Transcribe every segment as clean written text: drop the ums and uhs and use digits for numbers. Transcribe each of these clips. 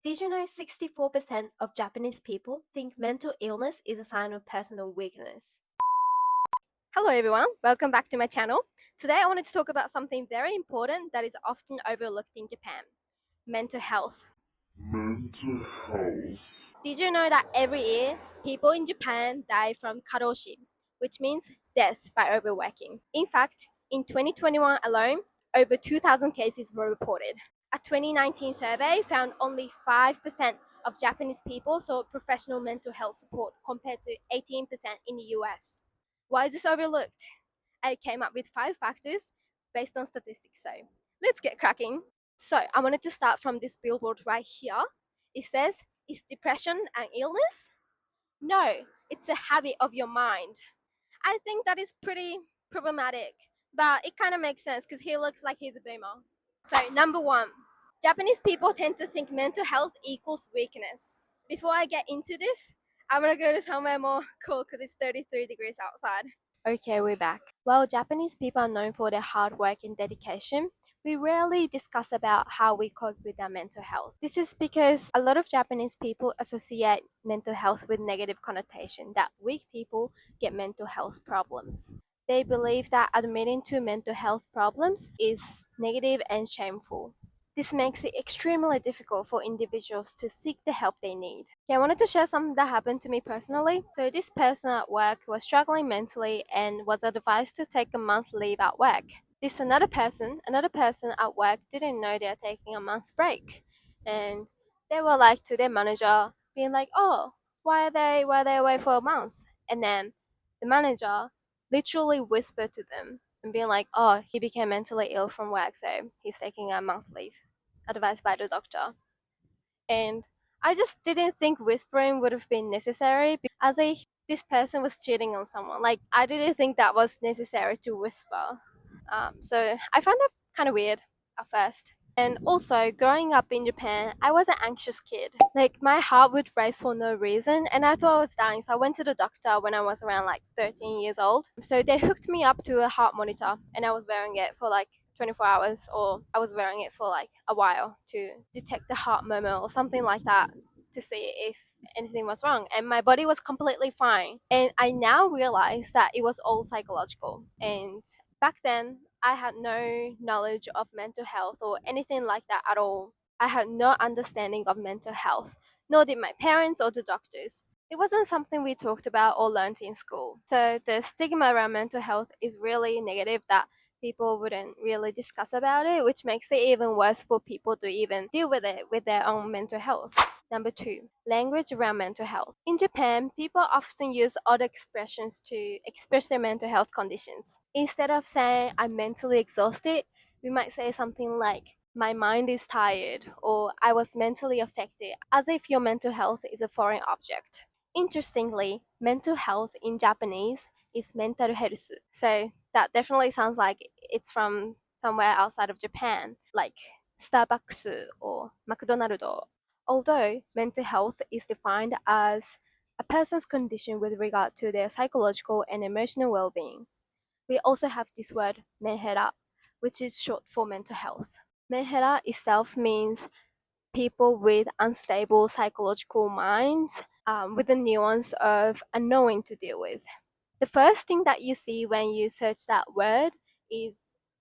Did you know 64% of Japanese people think mental illness is a sign of personal weakness? Hello everyone, welcome back to my channel. Today I wanted to talk about something very important that is often overlooked in Japan: mental health. Mental health. Did you know that every year people in Japan die from karoshi, which means death by overworking? In fact, in 2021 alone, over 2,000 cases were reported. A 2019 survey found only 5% of Japanese people sought professional mental health support compared to 18% in the US. Why is this overlooked? I came up with 5 factors based on statistics. So let's get cracking. So I wanted to start from this billboard right here. It says, "Is depression an illness? No, it's a habit of your mind." I think that is pretty problematic, but it kind of makes sense because he looks like he's a boomer. So, number one, Japanese people tend to think mental health equals weakness. Before I get into this, I'm gonna go to somewhere more cool because it's 33 degrees outside. Okay, we're back. While Japanese people are known for their hard work and dedication, we rarely discuss about how we cope with our mental health. This is because a lot of Japanese people associate mental health with negative connotation, that weak people get mental health problems. They believe that admitting to mental health problems is negative and shameful. This makes it extremely difficult for individuals to seek the help they need. Okay, I wanted to share something that happened to me personally. So, this person at work was struggling mentally and was advised to take a month leave at work. This another person at work didn't know they're taking a month's break, and they were like to their manager, being like, "Oh, why are they away for a month?" And then the manager literally whispered to them and being like, "Oh, he became mentally ill from work, so he's taking a month leave, advised by the doctor." And I just didn't think whispering would have been necessary, as if this person was cheating on someone. Like, I didn't think that was necessary to whisper. So I found that kind of weird at first. And also, growing up in Japan, I was an anxious kid. Like, my heart would race for no reason, and I thought I was dying. So I went to the doctor when I was around like 13 years old. So they hooked me up to a heart monitor, and I was wearing it for like 24 hours, or I was wearing it for like a while to detect the heart murmur or something like that to see if anything was wrong. And my body was completely fine. And I now realize that it was all psychological. And back then, I had no knowledge of mental health or anything like that at all. I had no understanding of mental health, nor did my parents or the doctors. It wasn't something we talked about or learned in school. So the stigma around mental health is really negative, that people wouldn't really discuss about it, which makes it even worse for people to even deal with it with their own mental health. Number two, language around mental health. In Japan, people often use other expressions to express their mental health conditions. Instead of saying, "I'm mentally exhausted," we might say something like, "My mind is tired," or "I was mentally affected," as if your mental health is a foreign object. Interestingly, mental health in Japanese is mental health. So that definitely sounds like it's from somewhere outside of Japan, like Starbucks or McDonald's. Although mental health is defined as a person's condition with regard to their psychological and emotional well being, we also have this word menhera, which is short for mental health. Menhera itself means people with unstable psychological minds, with the nuance of unknowing to deal with. The first thing that you see when you search that word is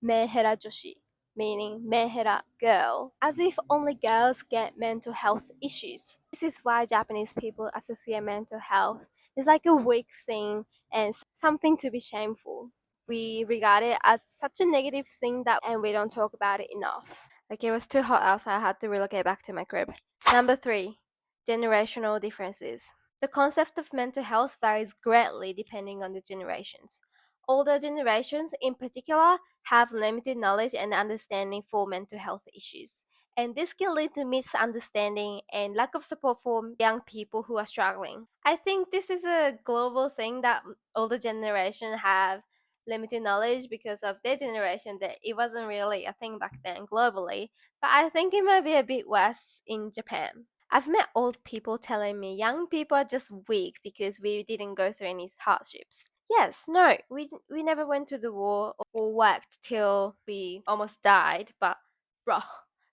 menhera joshi, meaning menhera girl, as if only girls get mental health issues. This is why Japanese people associate mental health is like a weak thing and something to be shameful. We regard it as such a negative thing that, and we don't talk about it enough. Okay, it was too hot outside. I had to relocate back to my crib. Number three, generational differences. The concept of mental health varies greatly depending on the generations. Older generations, in particular, have limited knowledge and understanding for mental health issues. And this can lead to misunderstanding and lack of support for young people who are struggling. I think this is a global thing that older generation have limited knowledge because of their generation, that it wasn't really a thing back then globally. But I think it might be a bit worse in Japan. I've met old people telling me young people are just weak because we didn't go through any hardships. Yes, no, we never went to the war or worked till we almost died, but bro,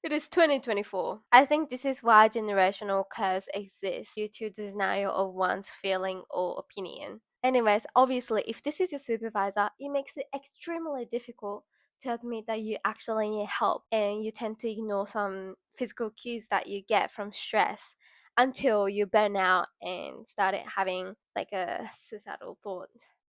It is 2024. I think this is why generational curse exists due to denial of one's feeling or opinion. Anyways, obviously, if this is your supervisor, it makes it extremely difficult to admit that you actually need help and you tend to ignore some physical cues that you get from stress until you burn out and started having like a suicidal thought.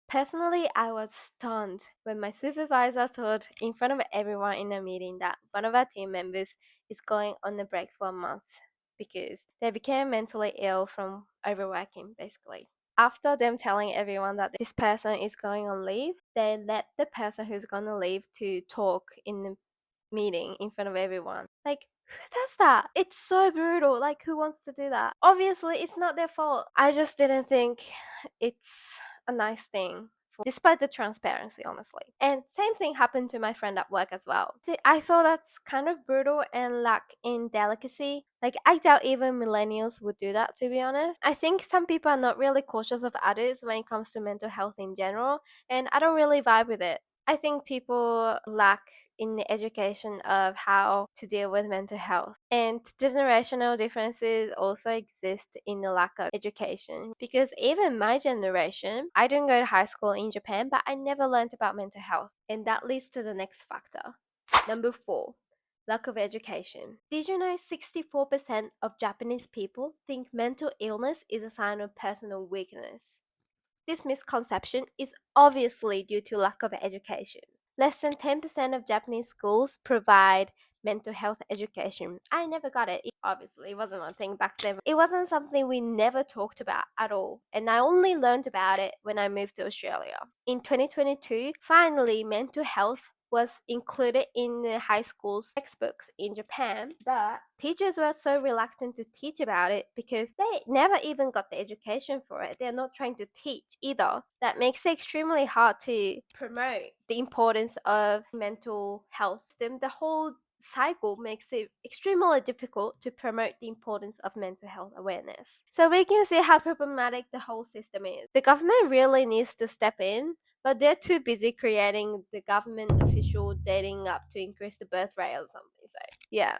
Personally, I was stunned when my supervisor told in front of everyone in a meeting that one of our team members is going on a break for a month because they became mentally ill from overworking, basically. After them telling everyone that this person is going on leave, they let the person who's going to leave to talk in the meeting in front of everyone. Like, who does that? It's so brutal. Like, who wants to do that? Obviously, it's not their fault. I just didn't think it's a nice thing. Despite the transparency, honestly. And same thing happened to my friend at work as well. I thought that's kind of brutal and lack in delicacy. Like, I doubt even millennials would do that, to be honest. I think some people are not really cautious of others when it comes to mental health in general, and I don't really vibe with it. I think people lack in the education of how to deal with mental health. And generational differences also exist in the lack of education. Because even my generation, I didn't go to high school in Japan, but I never learned about mental health. And that leads to the next factor. Number 4. Lack of education. Did you know 64% of Japanese people think mental illness is a sign of personal weakness? This misconception is obviously due to lack of education. Less than 10% of Japanese schools provide mental health education. I never got it. Obviously, it wasn't a thing back then. It wasn't something we never talked about at all. And I only learned about it when I moved to Australia. In 2022, finally, mental health was included in the high school's textbooks in Japan, but teachers were so reluctant to teach about it because they never even got the education for it. They're not trying to teach either. That makes it extremely hard to promote the importance of mental health. The whole cycle makes it extremely difficult to promote the importance of mental health awareness. So we can see how problematic the whole system is. The government really needs to step in, but they're too busy creating the government official dating up to increase the birth rate or something. So yeah.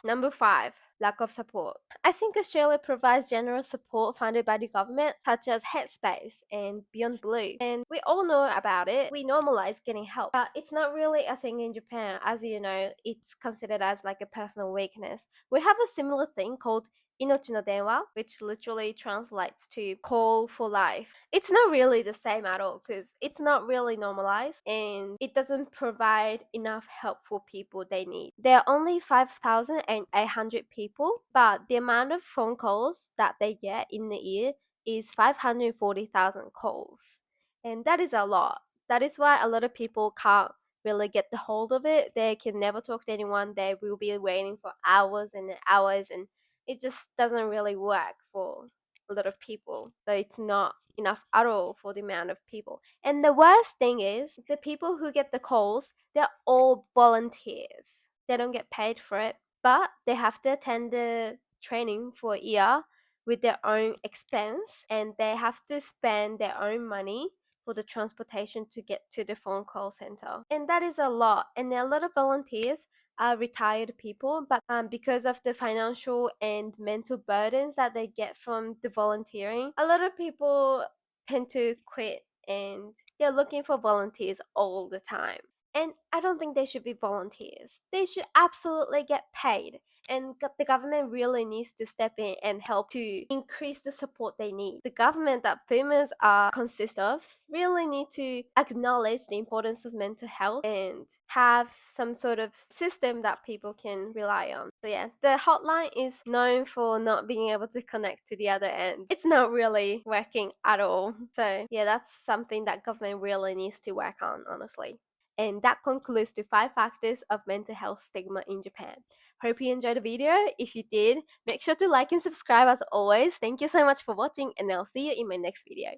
Number 5, lack of support. I think Australia provides general support funded by the government, such as Headspace and Beyond Blue. And we all know about it. We normalize getting help. But it's not really a thing in Japan. As you know, it's considered as like a personal weakness. We have a similar thing called Inochi no Denwa, which literally translates to call for life. It's not really the same at all because it's not really normalized and it doesn't provide enough help for people they need. There are only 5,800 people, but the amount of phone calls that they get in the year is 540,000 calls. And that is a lot. That is why a lot of people can't really get the hold of it. They can never talk to anyone. They will be waiting for hours and hours, and it just doesn't really work for a lot of people. So it's not enough at all for the amount of people. And the worst thing is the people who get the calls, they're all volunteers. They don't get paid for it, but they have to attend the training for a year with their own expense, and they have to spend their own money for the transportation to get to the phone call center. And that is a lot. And there are a lot of volunteers are retired people, but because of the financial and mental burdens that they get from the volunteering, a lot of people tend to quit and they're looking for volunteers all the time. And I don't think they should be volunteers. They should absolutely get paid. And the government really needs to step in and help to increase the support they need. The government that boomers are consist of really need to acknowledge the importance of mental health and have some sort of system that people can rely on. So yeah, the hotline is known for not being able to connect to the other end. It's not really working at all. So yeah, that's something that government really needs to work on, honestly. And that concludes the 5 factors of mental health stigma in Japan. Hope you enjoyed the video. If you did, make sure to like and subscribe as always. Thank you so much for watching and I'll see you in my next video.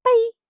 Bye!